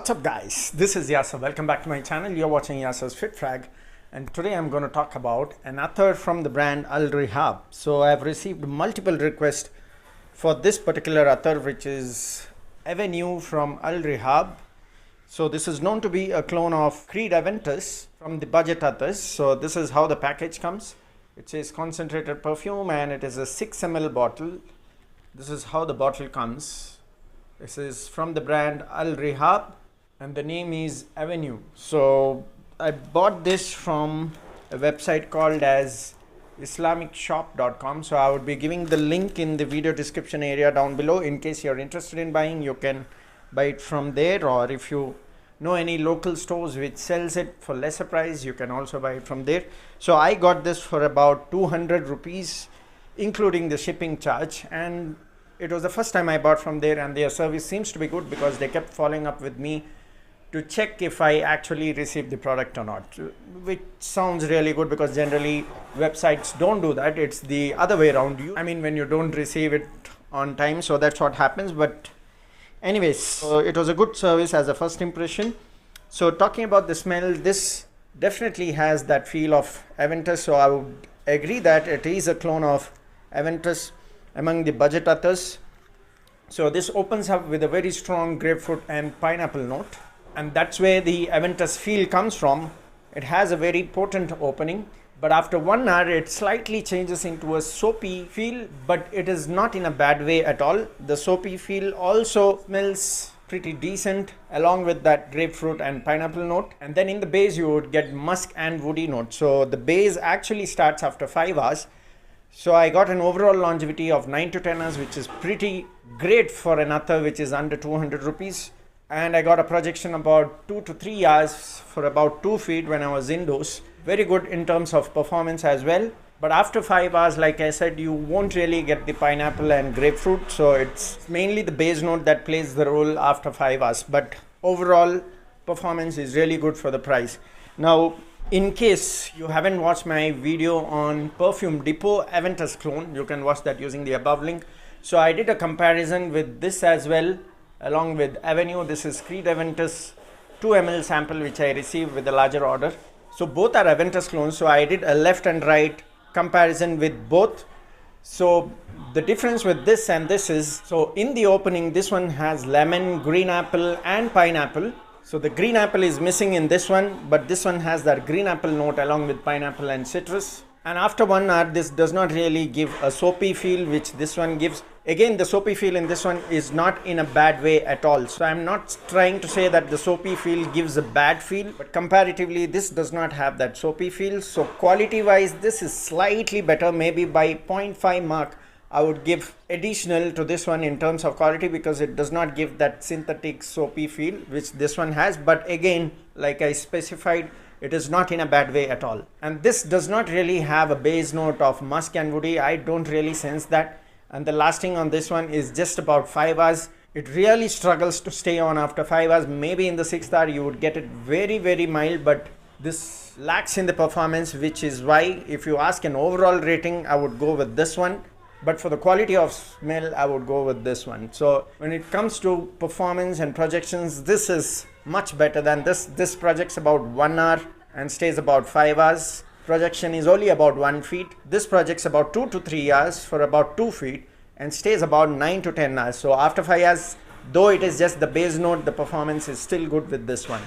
What's up guys, this is Yasser. Welcome back to my channel. You're watching Yasser's Fit Frag, and today I'm going to talk about an attar from the brand Al-Rehab. So I've received multiple requests for this particular attar, which is Avenue from Al-Rehab. So this is known to be a clone of Creed Aventus from the budget attars. So this is how the package comes. It says concentrated perfume and it is a 6 ml bottle. This is how the bottle comes. This is from the brand Al-Rehab and the name is Avenue. So I bought this from a website called as islamicshop.com. So I would be giving the link in the video description area down below. In case you're interested in buying, you can buy it from there, or if you know any local stores which sells it for lesser price, you can also buy it from there. So I got this for about 200 rupees including the shipping charge, and it was the first time I bought from there, and their service seems to be good because they kept following up with me to check if I actually received the product or not, which sounds really good because generally websites don't do that. It's the other way around. When you don't receive it on time, so that's what happens. But anyways, so it was a good service as a first impression. So talking about the smell, this definitely has that feel of Aventus. So I would agree that it is a clone of Aventus among the budget attars. So this opens up with a very strong grapefruit and pineapple note, and that's where the Aventus feel comes from. It has a very potent opening, but after 1 hour it slightly changes into a soapy feel, but it is not in a bad way at all. The soapy feel also smells pretty decent along with that grapefruit and pineapple note, and then in the base you would get musk and woody note. So the base actually starts after 5 hours. So I got an overall longevity of 9 to 10 hours, which is pretty great for an attar which is under 200 rupees. And I got a projection about 2 to 3 hours for about 2 feet when I was indoors. Very good in terms of performance as well. But after 5 hours, like I said, you won't really get the pineapple and grapefruit. So it's mainly the base note that plays the role after 5 hours. But overall performance is really good for the price. Now, in case you haven't watched my video on Perfume Depot Aventus clone, you can watch that using the above link. So I did a comparison with this as well along with Avenue. This is Creed Aventus 2 ml sample which I received with a larger order. So both are Aventus clones. So I did a left and right comparison with both. So the difference with this and this is, so in the opening this one has lemon, green apple and pineapple. So the green apple is missing in this one, but this one has that green apple note along with pineapple and citrus. And after 1 hour, this does not really give a soapy feel, which this one gives. Again, the soapy feel in this one is not in a bad way at all. So I'm not trying to say that the soapy feel gives a bad feel, but comparatively, this does not have that soapy feel. So quality wise, this is slightly better. Maybe by 0.5 mark, I would give additional to this one in terms of quality, because it does not give that synthetic soapy feel which this one has. But again, like I specified, it is not in a bad way at all. And this does not really have a base note of musk and woody. I don't really sense that. And the lasting on this one is just about 5 hours. It really struggles to stay on after 5 hours. Maybe in the 6th hour you would get it very, very mild, but this lacks in the performance, which is why if you ask an overall rating, I would go with this one. But for the quality of smell, I would go with this one. So when it comes to performance and projections, this is much better than this. This projects about 1 hour and stays about 5 hours. Projection is only about 1 feet. This projects about 2 to 3 hours for about 2 feet and stays about 9 to 10 hours. So after 5 hours, though it is just the base note, the performance is still good with this one.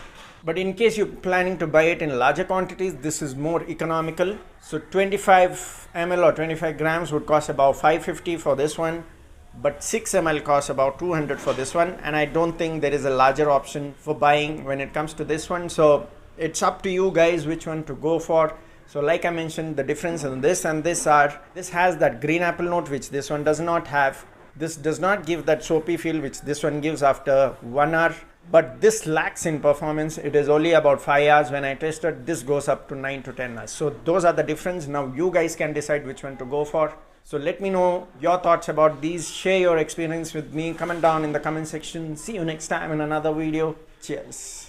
But in case you're planning to buy it in larger quantities, this is more economical. So 25 ml or 25 grams would cost about 550 for this one, but 6 ml costs about 200 for this one. And I don't think there is a larger option for buying when it comes to this one. So it's up to you guys which one to go for. So like I mentioned, the difference in this and this are, this has that green apple note which this one does not have. This does not give that soapy feel which this one gives after 1 hour. But this lacks in performance. It is only about 5 hours. When I tested, this goes up to 9 to 10 hours. So those are the difference. Now you guys can decide which one to go for. So let me know your thoughts about these. Share your experience with me. Comment down in the comment section. See you next time in another video. Cheers.